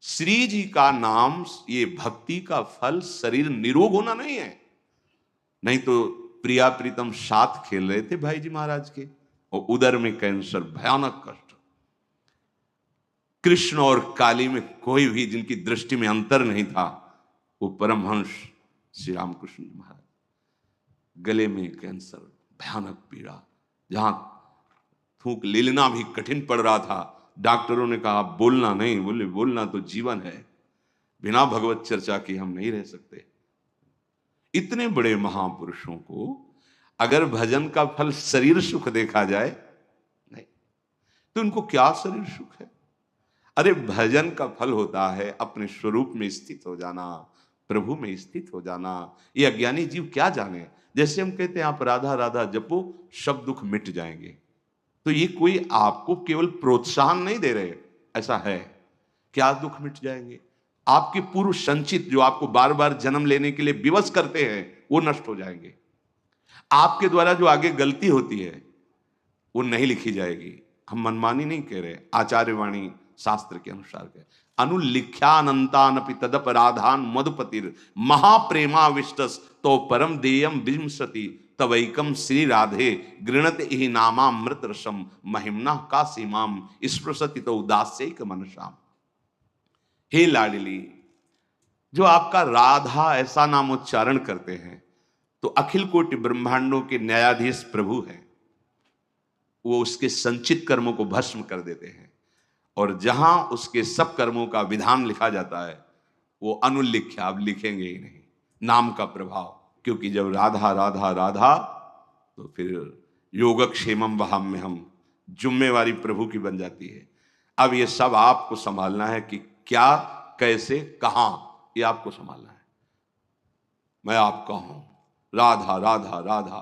श्री जी का नाम, ये भक्ति का फल शरीर निरोग होना नहीं है। नहीं तो प्रिया प्रीतम साथ खेल रहे थे भाई जी महाराज के, और उदर में कैंसर, भयानक कष्ट। कृष्ण और काली में कोई भी जिनकी दृष्टि में अंतर नहीं था, वो परमहंस श्री रामकृष्ण महाराज। गले में कैंसर, भयानक पीड़ा, जहां थूक लेना भी कठिन पड़ रहा था। डॉक्टरों ने कहा बोलना नहीं, बोले बोलना तो जीवन है, बिना भगवत चर्चा के हम नहीं रह सकते। इतने बड़े महापुरुषों को अगर भजन का फल शरीर सुख देखा जाए, नहीं तो उनको क्या शरीर सुख है। अरे भजन का फल होता है अपने स्वरूप में स्थित हो जाना, प्रभु में स्थित हो जाना। ये अज्ञानी जीव क्या जाने। जैसे हम कहते हैं आप राधा राधा जपो, सब दुख मिट जाएंगे, तो ये कोई आपको केवल प्रोत्साहन नहीं दे रहे, ऐसा है। क्या दुख मिट जाएंगे? आपके पूर्व संचित जो आपको बार बार जन्म लेने के लिए विवश करते हैं, वो नष्ट हो जाएंगे। आपके द्वारा जो आगे गलती होती है वो नहीं लिखी जाएगी। हम मनमानी नहीं कह रहे, आचार्यवाणी शास्त्र के अनुसार कह, अनुलिख्यानंतानपि तदपराधान मधुपतिर महाप्रेमाविष्टस तो परम देयम विंशति तवैकम श्री राधे गृणत ही नामामृत रसम महिमना का सीमाम स्पृशति तो उदास्यक मनसाम। हे लाडली, जो आपका राधा ऐसा नाम उच्चारण करते हैं तो अखिल कोटि ब्रह्मांडों के न्यायाधीश प्रभु हैं, वो उसके संचित कर्मों को भस्म कर देते हैं। और जहां उसके सब कर्मों का विधान लिखा जाता है वो अनुल्लिख्य, आप लिखेंगे ही नहीं, नाम का प्रभाव। क्योंकि जब राधा राधा राधा तो फिर योगक्षेमम वहां में हम, जिम्मेवारी प्रभु की बन जाती है। अब ये सब आपको संभालना है कि क्या, कैसे, कहां, ये आपको संभालना है। मैं आपका हूं, राधा राधा राधा।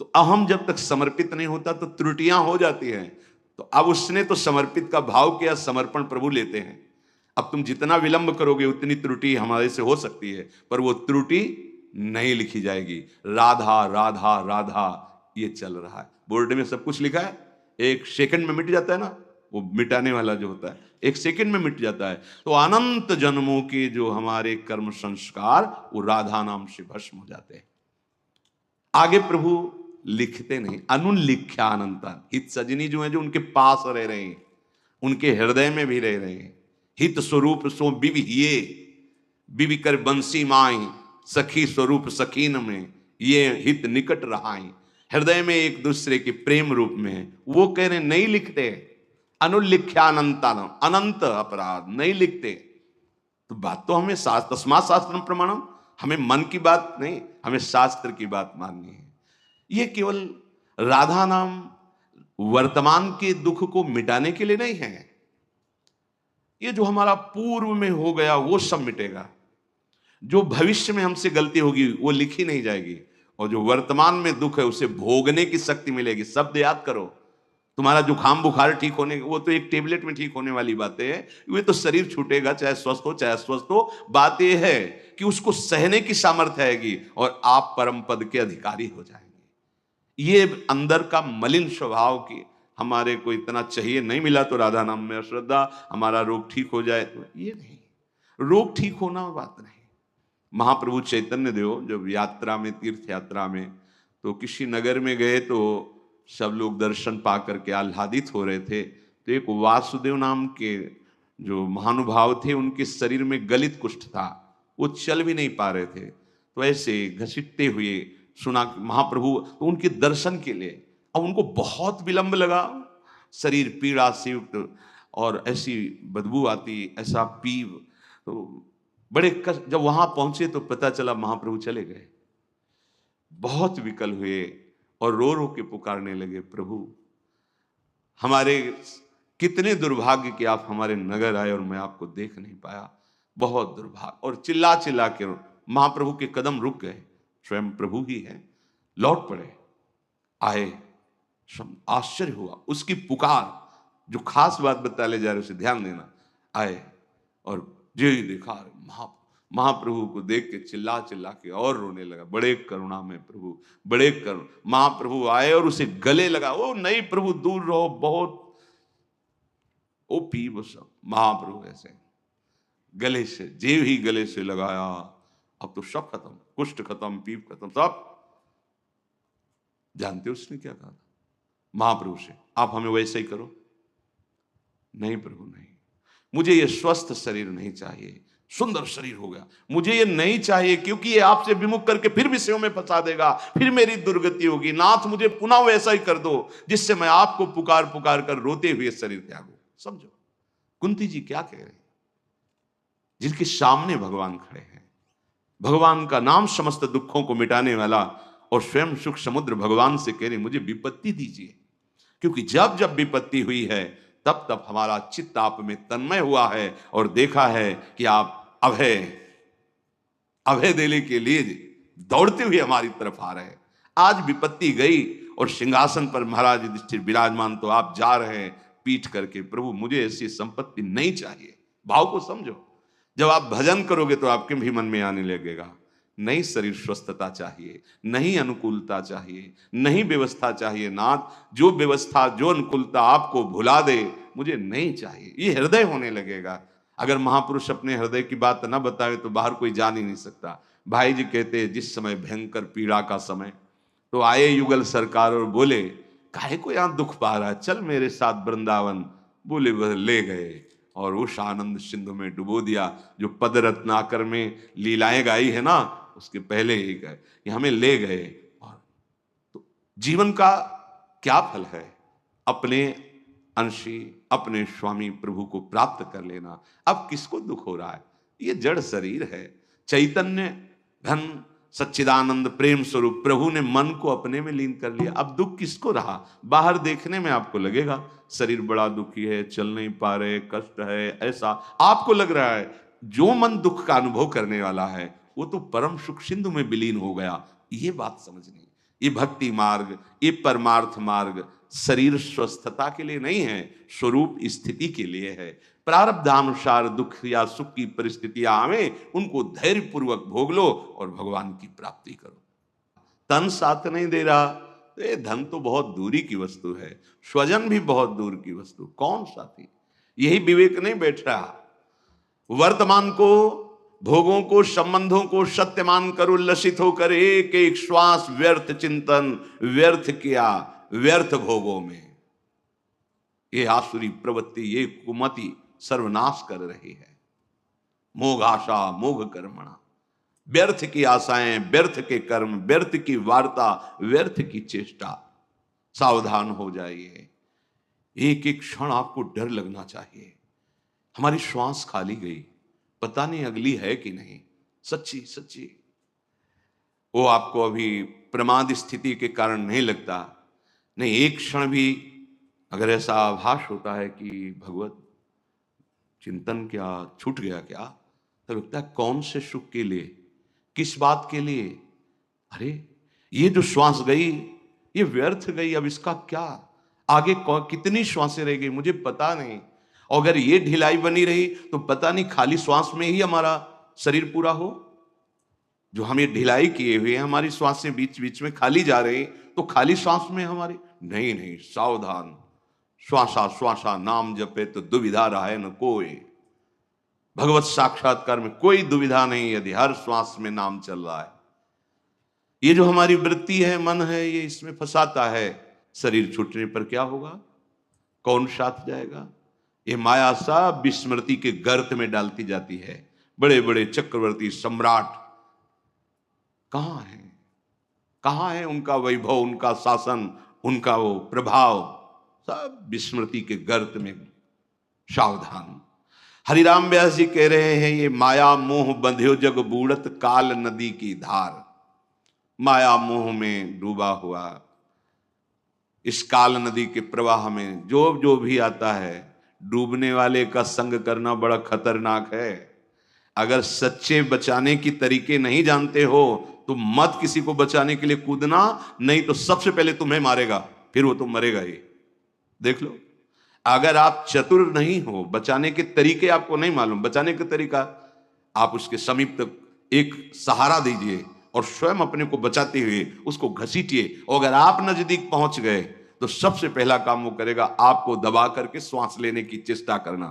तो अहम जब तक समर्पित नहीं होता तो त्रुटियां हो जाती हैं। तो अब उसने तो समर्पित का भाव किया, समर्पण प्रभु लेते हैं। अब तुम जितना विलंब करोगे उतनी त्रुटि हमारे से हो सकती है, पर वो त्रुटि नहीं लिखी जाएगी। राधा राधा राधा ये चल रहा है, बोर्ड में सब कुछ लिखा है, एक सेकंड में मिट जाता है ना, वो मिटाने वाला जो होता है एक सेकंड में मिट जाता है। तो अनंत जन्मों के जो हमारे कर्म संस्कार वो राधा नाम से भस्म हो जाते हैं। आगे प्रभु लिखते नहीं, अनुलिख्यानंता। हित सजनी जो है, जो उनके पास रह रहे हैं, उनके हृदय में भी रह रहे हैं। हित स्वरूप सो बिविहिये, बिवि कर बंसी माई, सखी स्वरूप सखीन में ये हित निकट रहाई। हृदय में एक दूसरे के प्रेम रूप में है। वो कह रहे नहीं लिखते, अनुलिख्यानंता, अनंत अपराध नहीं लिखते। तो बात तो हमें तस्मात् शास्त्रम प्रमाणम, हमें मन की बात नहीं, हमें शास्त्र की बात माननी है। ये केवल राधा नाम वर्तमान के दुख को मिटाने के लिए नहीं है। ये जो हमारा पूर्व में हो गया वो सब मिटेगा, जो भविष्य में हमसे गलती होगी वो लिखी नहीं जाएगी, और जो वर्तमान में दुख है उसे भोगने की शक्ति मिलेगी। शब्द याद करो, तुम्हारा जुकाम बुखार ठीक होने, वो तो एक टेबलेट में ठीक होने वाली बातें हैं। वे तो शरीर छूटेगा, चाहे स्वस्थ हो चाहे अस्वस्थ हो। बात यह है कि उसको सहने की सामर्थ्य आएगी और आप परम पद के अधिकारी हो जाएंगे। ये अंदर का मलिन स्वभाव की हमारे को इतना चाहिए, नहीं मिला तो राधा नाम में अश्रद्धा, हमारा रोग ठीक हो जाए, तो ये नहीं, रोग ठीक होना बात नहीं। महाप्रभु चैतन्य देव जब यात्रा में, तीर्थ यात्रा में, तो किसी नगर में गए तो सब लोग दर्शन पा करके आह्लादित हो रहे थे। तो एक वासुदेव नाम के जो महानुभाव थे, उनके शरीर में गलित कुष्ठ था, वो चल भी नहीं पा रहे थे। तो ऐसे घसीटते हुए सुना महाप्रभु, तो उनके दर्शन के लिए, अब उनको बहुत विलंब लगा, शरीर पीड़ा से युक्त और ऐसी बदबू आती, ऐसा पीव। तो बड़े कष्ट, जब वहां पहुंचे तो पता चला महाप्रभु चले गए। बहुत विकल हुए और रो रो के पुकारने लगे, प्रभु हमारे कितने दुर्भाग्य कि आप हमारे नगर आए और मैं आपको देख नहीं पाया, बहुत दुर्भाग्य। और चिल्ला चिल्ला के महाप्रभु के कदम रुक गए, स्वयं प्रभु ही हैं, लौट पड़े, आए, आश्चर्य हुआ उसकी पुकार। जो खास बात बता ले जा रहे उसे ध्यान देना। आए और जो ही देखा महाप्रभु को देख के चिल्ला चिल्ला के और रोने लगा। बड़े करुणा में प्रभु, बड़े करुण। महाप्रभु आए और उसे गले लगा, ओ नहीं प्रभु दूर रहो, बहुत ओ पी वो सब। महाप्रभु ऐसे गले से, जेब ही गले से लगाया, अब तो सब खत्म, कुष्ठ खत्म, पीप खत्म, सब। जानते हो उसने क्या कहा था महाप्रभु से? आप हमें वैसे ही करो। नहीं प्रभु नहीं, मुझे ये स्वस्थ शरीर नहीं चाहिए, सुंदर शरीर हो गया, मुझे ये नहीं चाहिए, क्योंकि ये आपसे विमुख करके फिर विषयों में फंसा देगा, फिर मेरी दुर्गति होगी। नाथ मुझे पुनः वैसा ही कर दो जिससे मैं आपको पुकार पुकार कर रोते हुए शरीर त्यागूं। समझो कुंती जी क्या कह रहे हैं, जिनके सामने भगवान खड़े हैं, भगवान का नाम समस्त दुखों को मिटाने वाला, और स्वयं सुख समुद्र भगवान से कह रहे मुझे विपत्ति दीजिए, क्योंकि जब जब विपत्ति हुई है तब तब हमारा चित्त आप में तन्मय हुआ है और देखा है कि आप अभय अभय देने के लिए दौड़ते हुए हमारी तरफ आ रहे हैं। आज विपत्ति गई और सिंहासन पर महाराज युधिष्ठिर विराजमान, तो आप जा रहे हैं पीठ करके, प्रभु मुझे ऐसी संपत्ति नहीं चाहिए। भाव को समझो, जब आप भजन करोगे तो आपके भी मन में आने लगेगा, नहीं शरीर स्वस्थता चाहिए, नहीं अनुकूलता चाहिए, नहीं व्यवस्था चाहिए। नाथ जो व्यवस्था जो अनुकूलता आपको भुला दे मुझे नहीं चाहिए, ये हृदय होने लगेगा। अगर महापुरुष अपने हृदय की बात न बताए तो बाहर कोई जान ही नहीं सकता। भाई जी कहते हैं जिस समय भयंकर पीड़ा का समय, तो आए युगल सरकार और बोले काहे को यहां दुख पा रहा है, चल मेरे साथ वृंदावन। बोले वह ले गए और उस आनंद सिंधु में डुबो दिया। जो पद रत्नाकर में लीलाएं गाई है ना, उसके पहले ही गए, ये हमें ले गए। और तो जीवन का क्या फल है? अपने अंशी अपने स्वामी प्रभु को प्राप्त कर लेना। अब किसको दुख हो रहा है? ये जड़ शरीर है। चैतन्य धन सच्चिदानंद प्रेम स्वरूप प्रभु ने मन को अपने में लीन कर लिया। अब दुख किसको रहा? बाहर देखने में आपको लगेगा शरीर बड़ा दुखी है, चल नहीं पा रहे, कष्ट है, ऐसा आपको लग रहा है। जो मन दुख का अनुभव करने वाला है वो तो परम सुख सिंधु में विलीन हो गया। ये बात समझनी। ये भक्ति मार्ग, ये परमार्थ मार्ग शरीर स्वस्थता के लिए नहीं है, स्वरूप स्थिति के लिए है। प्रारब्धानुसार दुख या सुख की परिस्थितियां आवे, उनको धैर्य पूर्वक भोग लो और भगवान की प्राप्ति करो। तन साथ नहीं दे रहा तो ये धन तो बहुत दूरी की वस्तु है, स्वजन भी बहुत दूर की वस्तु, कौन साथी? यही विवेक नहीं बैठ रहा। वर्तमान को, भोगों को, संबंधों को सत्य मानकर उल्लसित होकर एक एक श्वास व्यर्थ चिंतन, व्यर्थ किया, व्यर्थ भोगों में ये आसुरी प्रवृत्ति, ये कुमति सर्वनाश कर रही है। मोघ आशा मोघ कर्मणा, व्यर्थ की आशाएं, व्यर्थ के कर्म, व्यर्थ की वार्ता, व्यर्थ की चेष्टा। सावधान हो जाइए। एक एक क्षण आपको डर लगना चाहिए, हमारी श्वास खाली गई, पता नहीं अगली है कि नहीं। सच्ची सच्ची वो आपको अभी प्रमाद स्थिति के कारण नहीं लगता। नहीं, एक क्षण भी अगर ऐसा आभास होता है कि भगवत चिंतन क्या छूट गया क्या, तो लगता है कौन से सुख के लिए, किस बात के लिए? अरे ये जो श्वास गई ये व्यर्थ गई, अब इसका क्या? आगे कितनी श्वासें रह गई मुझे पता नहीं। और अगर ये ढिलाई बनी रही तो पता नहीं खाली श्वास में ही हमारा शरीर पूरा हो। जो हम ये ढिलाई किए हुए हमारी श्वासें बीच बीच में खाली जा रही, तो खाली श्वास में हमारी नहीं नहीं, सावधान। श्वासा श्वासा नाम जपे तो दुविधा रहे न कोई। भगवत साक्षात्कार में कोई दुविधा नहीं यदि हर श्वास में नाम चल रहा है। ये जो हमारी वृत्ति है, मन है, ये इसमें फंसाता है। शरीर छूटने पर क्या होगा? कौन साथ जाएगा? ये माया सब विस्मृति के गर्त में डालती जाती है। बड़े बड़े चक्रवर्ती सम्राट कहां है? कहां है उनका वैभव, उनका शासन, उनका वो प्रभाव? सब विस्मृति के गर्त में। सावधान। हरिराम व्यास जी कह रहे हैं ये माया मोह बंध्यो जग बूढ़त काल नदी की धार। माया मोह में डूबा हुआ इस काल नदी के प्रवाह में जो जो भी आता है, डूबने वाले का संग करना बड़ा खतरनाक है। अगर सच्चे बचाने की तरीके नहीं जानते हो तो मत किसी को बचाने के लिए कूदना, नहीं तो सबसे पहले तुम्हें मारेगा, फिर वो तो मरेगा ही। देख लो, अगर आप चतुर नहीं हो, बचाने के तरीके आपको नहीं मालूम, बचाने का तरीका आप उसके समीप तक एक सहारा दीजिए और स्वयं अपने को बचाते हुए उसको घसीटिए। और अगर आप नजदीक पहुंच गए तो सबसे पहला काम वो करेगा आपको दबा करके श्वास लेने की चेष्टा करना।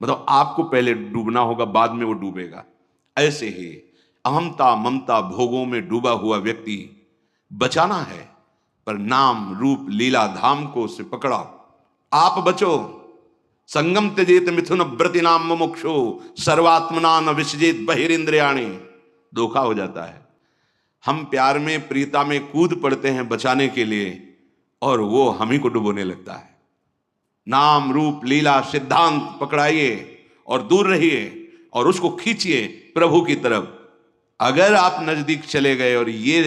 मतलब आपको पहले डूबना होगा, बाद में वो डूबेगा। ऐसे ही अहमता ममता भोगों में डूबा हुआ व्यक्ति बचाना है, पर नाम रूप लीला धाम को उसे पकड़ा, आप बचो। संगम त्यजेत मिथुन व्रति नाम मुमुक्षु सर्वात्मना न विसजेत बहिरिंद्रियाणि। धोखा हो जाता है। हम प्यार में प्रीता में कूद पड़ते हैं बचाने के लिए, और वो हम ही को डुबोने लगता है। नाम रूप लीला सिद्धांत पकड़ाइए और दूर रहिए और उसको खींचिए प्रभु की तरफ। अगर आप नजदीक चले गए और ये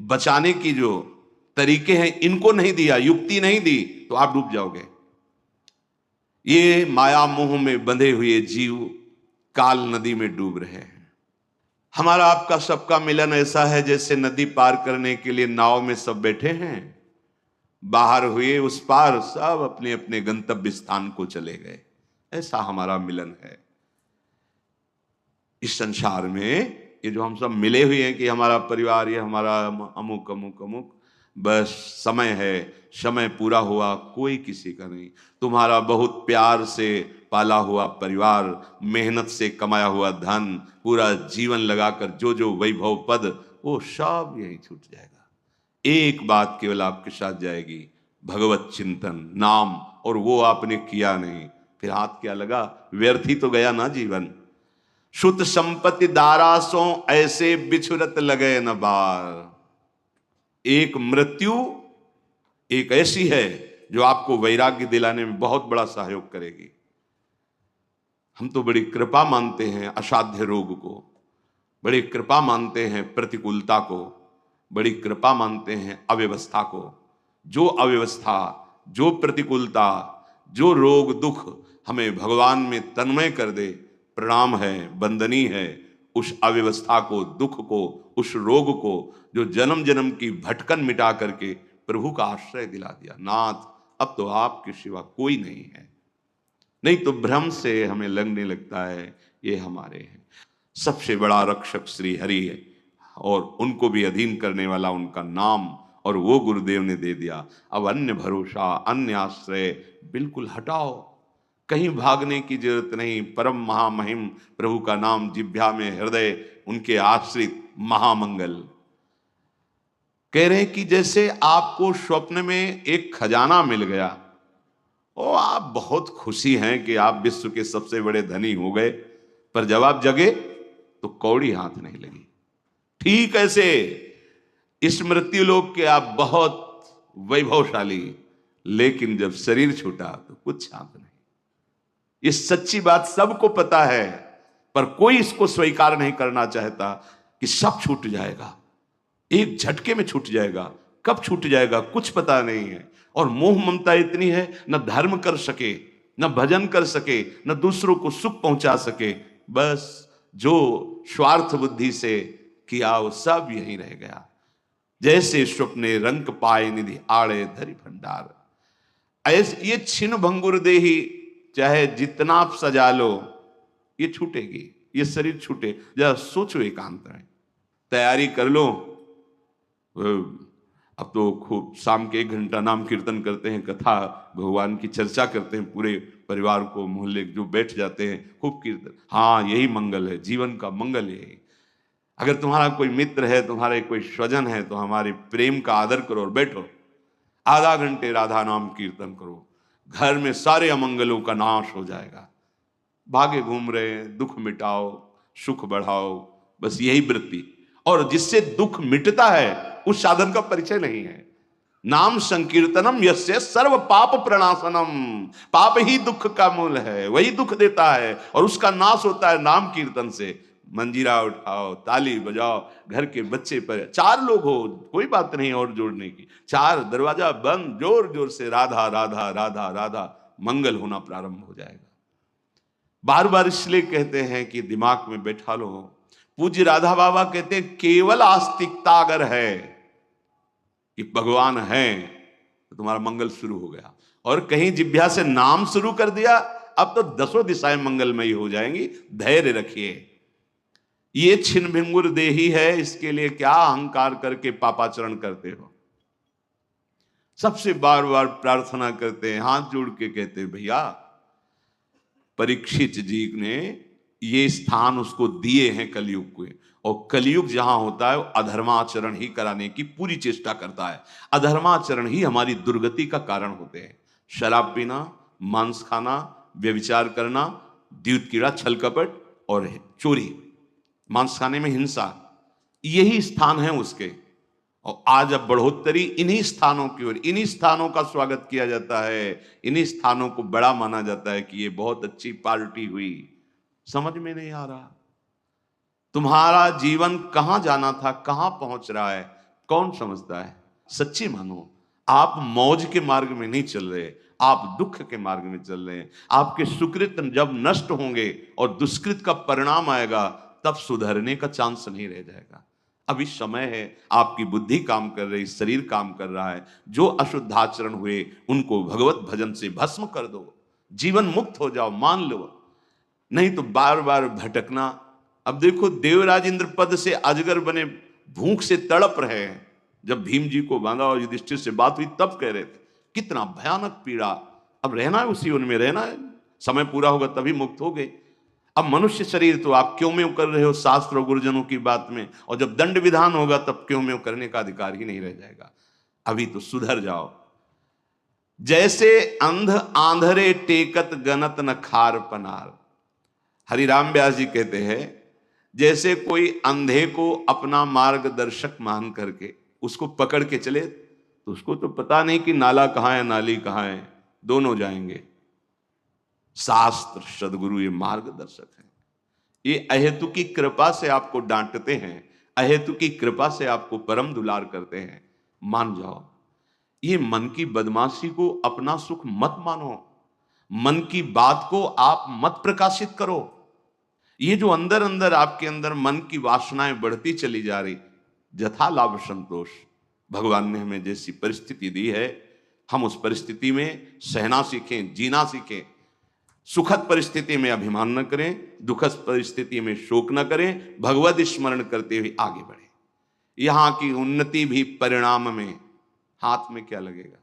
बचाने की जो तरीके हैं इनको नहीं दिया, युक्ति नहीं दी, तो आप डूब जाओगे। ये माया मोह में बंधे हुए जीव काल नदी में डूब रहे हैं। हमारा आपका सबका मिलन ऐसा है जैसे नदी पार करने के लिए नाव में सब बैठे हैं, बाहर हुए उस पार सब अपने अपने गंतव्य स्थान को चले गए। ऐसा हमारा मिलन है इस संसार में। ये जो हम सब मिले हुए हैं कि हमारा परिवार, ये हमारा अमुक अमुक अमुक, बस समय है, समय पूरा हुआ, कोई किसी का नहीं। तुम्हारा बहुत प्यार से पाला हुआ परिवार, मेहनत से कमाया हुआ धन, पूरा जीवन लगाकर जो जो वैभव पद, वो सब यही छूट जाएगा। एक बात केवल आपके साथ जाएगी, भगवत चिंतन नाम, और वो आपने किया नहीं, फिर हाथ क्या लगा, व्यर्थ ही तो गया ना जीवन। शुद्ध संपत्ति दारासों ऐसे बिछुरत लगे न बार। एक मृत्यु एक ऐसी है जो आपको वैराग्य दिलाने में बहुत बड़ा सहयोग करेगी। हम तो बड़ी कृपा मानते हैं असाध्य रोग को, बड़ी कृपा मानते हैं प्रतिकूलता को, बड़ी कृपा मानते हैं अव्यवस्था को। जो अव्यवस्था, जो प्रतिकूलता, जो रोग दुख हमें भगवान में तन्मय कर दे, प्रणाम है, वंदनीय है। उस अव्यवस्था को, दुख को, उस रोग को, जो जन्म जन्म की भटकन मिटा करके प्रभु का आश्रय दिला दिया। नाथ अब तो आपके सिवा कोई नहीं है। नहीं तो भ्रम से हमें लगने लगता है ये हमारे हैं। सबसे बड़ा रक्षक श्री हरि है, और उनको भी अधीन करने वाला उनका नाम, और वो गुरुदेव ने दे दिया। अब अन्य भरोसा, अन्य आश्रय बिल्कुल हटाओ, कहीं भागने की जरूरत नहीं। परम महामहिम प्रभु का नाम जिह्वा में, हृदय उनके आश्रित, महामंगल। कह रहे कि जैसे आपको स्वप्न में एक खजाना मिल गया, और आप बहुत खुशी हैं कि आप विश्व के सबसे बड़े धनी हो गए, पर जब आप जगे तो कौड़ी हाथ नहीं लगी। ठीक ऐसे इस मृत्यु लोक के आप बहुत वैभवशाली, लेकिन जब शरीर छूटा तो कुछ हाथ नहीं। ये सच्ची बात सबको पता है, पर कोई इसको स्वीकार नहीं करना चाहता कि सब छूट जाएगा, एक झटके में छूट जाएगा। कब छूट जाएगा कुछ पता नहीं है। और मोह ममता इतनी है, न धर्म कर सके, न भजन कर सके, न दूसरों को सुख पहुंचा सके। बस जो स्वार्थ बुद्धि से किया वो सब यही रह गया। जैसे स्वप्ने रंग पाए निधि आड़े धरि भंडार, ऐसे ये छिन्न भंगुर देही, चाहे जितना आप सजा लो ये छूटेगी, ये शरीर छूटे। जरा सोचो, एकांत में तैयारी कर लो। अब तो खूब शाम के 1 घंटा नाम कीर्तन करते हैं, कथा भगवान की चर्चा करते हैं, पूरे परिवार को मोहल्ले जो बैठ जाते हैं, खूब कीर्तन। हाँ, यही मंगल है, जीवन का मंगल यही। अगर तुम्हारा कोई मित्र है, तुम्हारे कोई स्वजन है, तो हमारे प्रेम का आदर करो और बैठो, आधा घंटे राधा नाम कीर्तन करो, घर में सारे अमंगलों का नाश हो जाएगा। भागे घूम रहे हैं, दुख मिटाओ, सुख बढ़ाओ, बस यही वृत्ति। और जिससे दुख मिटता है उस साधन का परिचय नहीं है। नाम संकीर्तनम यस्य सर्व पाप प्रणाशनम, पाप ही दुख का मूल है, वही दुख देता है, और उसका नाश होता है नाम कीर्तन से। मंजीरा उठाओ, ताली बजाओ, घर के बच्चे पर, 4 लोग हो कोई बात नहीं और जोड़ने की, 4 दरवाजा बंद, जोर जोर से राधा राधा राधा राधा, मंगल होना प्रारंभ हो जाएगा। बार बार इसलिए कहते हैं कि दिमाग में बैठा लो। पूज्य राधा बाबा कहते हैं केवल आस्तिकता अगर है कि भगवान है तो तुम्हारा मंगल शुरू हो गया। और कहीं जिह्वा से नाम शुरू कर दिया, अब तो 10 दिशाएं मंगलमयी हो जाएंगी। धैर्य रखिए। ये छिन्न भिंगुर देही है, इसके लिए क्या अहंकार करके पापाचरण करते हो। सबसे बार बार प्रार्थना करते हैं, हाथ जोड़ के कहते हैं, भैया परीक्षित जी ने ये स्थान उसको दिए हैं कलयुग के। और कलयुग जहां होता है वो अधर्माचरण ही कराने की पूरी चेष्टा करता है। अधर्माचरण ही हमारी दुर्गति का कारण होते हैं। शराब पीना, मांस खाना, व्यभिचार करना, द्यूत कीड़ा, छल कपट और चोरी, मांस खाने में हिंसा, यही स्थान है उसके। और आज अब बढ़ोतरी इन्हीं स्थानों की ओर, इन्हीं स्थानों का स्वागत किया जाता है, इन्हीं स्थानों को बड़ा माना जाता है कि ये बहुत अच्छी पार्टी हुई। समझ में नहीं आ रहा तुम्हारा जीवन कहां जाना था, कहां पहुंच रहा है, कौन समझता है? सच्ची मानो, आप मौज के मार्ग में नहीं चल रहे, आप दुख के मार्ग में चल रहे हैं। आपके सुकृत जब नष्ट होंगे और दुष्कृत का परिणाम आएगा, तब सुधरने का चांस नहीं रह जाएगा। अभी समय है, आपकी बुद्धि काम कर रही, शरीर काम कर रहा है। जो अशुद्धाचरण हुए उनको भगवत भजन से भस्म कर दो, जीवन मुक्त हो जाओ, मान लो। नहीं तो बार बार भटकना। अब देखो, देवराज इंद्र पद से अजगर बने भूख से तड़प रहे हैं। जब भीम जी को बांधा और युधिष्ठिर से बात हुई तब कह रहे थे कितना भयानक पीड़ा। अब रहना है उसी उनमें रहना है, समय पूरा होगा तभी मुक्त हो गए। अब मनुष्य शरीर तो आप क्यों में कर रहे हो शास्त्र और गुरुजनों की बात में, और जब दंड विधान होगा तब क्यों में करने का अधिकार ही नहीं रह जाएगा। अभी तो सुधर जाओ। जैसे अंध आंधरे टेकत गनत न खार पनार। हरिराम व्यास जी कहते हैं, जैसे कोई अंधे को अपना मार्गदर्शक मान करके उसको पकड़ के चले, तो उसको तो पता नहीं कि नाला कहां है नाली कहां है, दोनों जाएंगे। शास्त्र सदगुरु ये मार्गदर्शक है। ये अहेतु की कृपा से आपको डांटते हैं, अहेतु की कृपा से आपको परम दुलार करते हैं, मान जाओ। ये मन की बदमाशी को अपना सुख मत मानो, मन की बात को आप मत प्रकाशित करो। ये जो अंदर अंदर आपके अंदर मन की वासनाएं बढ़ती चली जा रही, जथा लाभ संतोष, भगवान ने हमें जैसी परिस्थिति दी है, हम उस परिस्थिति में सहना सीखें, जीना सीखें। सुखद परिस्थिति में अभिमान न करें, दुखद परिस्थिति में शोक न करें, भगवत स्मरण करते हुए आगे बढ़े। यहां की उन्नति भी परिणाम में, हाथ में क्या लगेगा?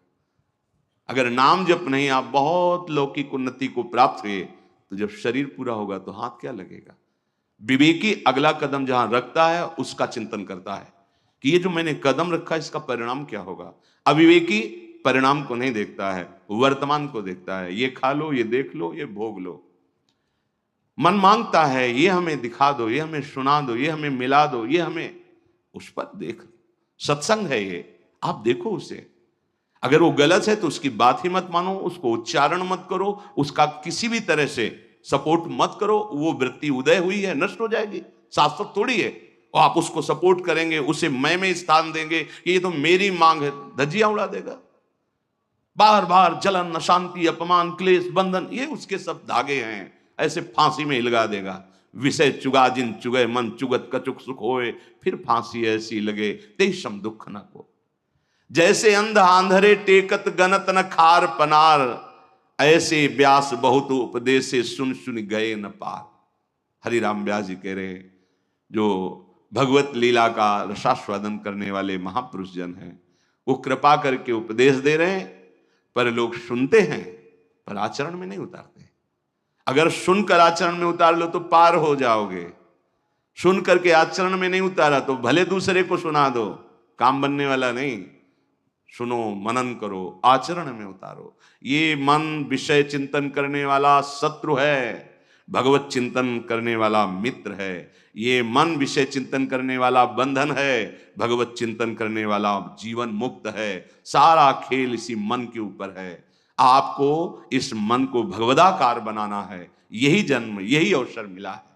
अगर नाम जप नहीं आप बहुत लौकिक उन्नति को प्राप्त हुए, तो जब शरीर पूरा होगा तो हाथ क्या लगेगा? विवेकी अगला कदम जहां रखता है उसका चिंतन करता है कि ये जो मैंने कदम रखा इसका परिणाम क्या होगा। अविवेकी परिणाम को नहीं देखता है, वर्तमान को देखता है। ये खा लो, ये देख लो, ये भोग लो। मन मांगता है ये हमें दिखा दो, ये हमें सुना दो, ये हमें मिला दो, ये हमें, उस पर देख। सत्संग है ये, आप देखो उसे। अगर वो गलत है तो उसकी बात ही मत मानो, उसको उच्चारण मत करो, उसका किसी भी तरह से सपोर्ट मत करो। वो वृत्ति उदय हुई है, नष्ट हो जाएगी, शाश्वत थोड़ी है। और आप उसको सपोर्ट करेंगे, उसे मैं में स्थान देंगे कि ये तो मेरी मांग है, धज्जियां उड़ा देगा। बार बार जलन, अशांति, अपमान, क्लेश, बंधन, ये उसके सब धागे हैं, ऐसे फांसी में हिलगा देगा। विषय चुगा जिन चुगे मन चुगत कचुक सुख होए, फिर फांसी ऐसी लगे तेषम दुख न को। जैसे अंध आंधरे टेकत गनत न खार पनार, ऐसे व्यास बहुत उपदेशे सुन सुन गए न पार। हरिराम व्यास जी कह रहे हैं, जो भगवत लीला का रसास्वादन करने वाले महापुरुष जन हैं, वो कृपा करके उपदेश दे रहे हैं, पर लोग सुनते हैं पर आचरण में नहीं उतारते। अगर सुनकर आचरण में उतार लो तो पार हो जाओगे। सुन करके आचरण में नहीं उतारा तो भले दूसरे को सुना दो, काम बनने वाला नहीं। सुनो, मनन करो, आचरण में उतारो। ये मन विषय चिंतन करने वाला शत्रु है, भगवत चिंतन करने वाला मित्र है। ये मन विषय चिंतन करने वाला बंधन है, भगवत चिंतन करने वाला जीवन मुक्त है। सारा खेल इसी मन के ऊपर है। आपको इस मन को भगवदाकार बनाना है, यही जन्म, यही अवसर मिला है।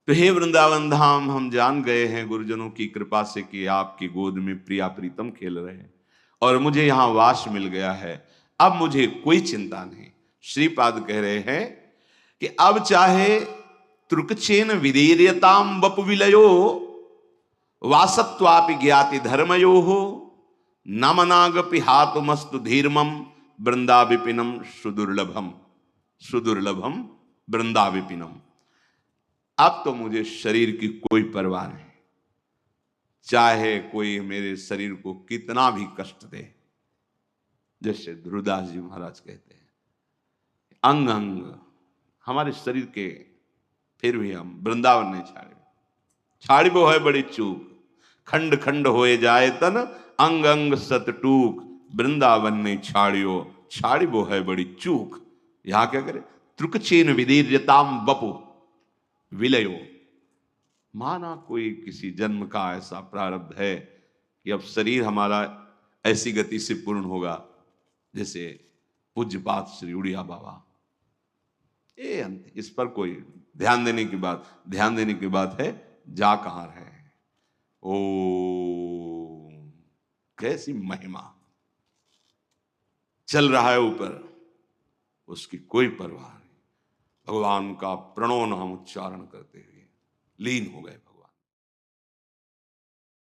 तो हे वृंदावन धाम, हम जान गए हैं गुरुजनों की कृपा से कि आपकी गोद में प्रिया प्रीतम खेल रहे हैं और मुझे यहां वास मिल गया है। अब मुझे कोई चिंता नहीं। श्रीपाद कह रहे हैं कि अब चाहे त्रुकचेन विदीर्यताम वपु विलयो वासत्वापि ज्ञाति धर्मयो हो, नमनागपि हातुमस्तु धीर्मम वृंदा विपिनम सुदुर्लभम, सुदुर्लभम वृंदा विपिनम। अब तो मुझे शरीर की कोई परवाह नहीं, चाहे कोई मेरे शरीर को कितना भी कष्ट दे। जैसे ध्रुवदास जी महाराज कहते हैं, अंग अंग हमारे शरीर के, फिर भी हम वृंदावन नहीं छाड़े। छाड़ी वो है बड़ी चूक, खंड खंड होए जाए तन, अंग अंग सत टूक, वृंदावन नहीं छाड़ियो, छाड़ी वो है बड़ी चूक। यहां क्या करे, त्रुकचेन विदीर्यताम बपु विलयो। माना कोई किसी जन्म का ऐसा प्रारब्ध है कि अब शरीर हमारा ऐसी गति से पूर्ण होगा जैसे पूज्यपात श्री उड़िया बाबा। ये अंत, इस पर कोई ध्यान देने की बात है, जा कहां रहे। ओ कैसी महिमा, चल रहा है ऊपर, उसकी कोई परवाह नहीं। भगवान का प्रणव नाम उच्चारण करते हुए लीन हो गए।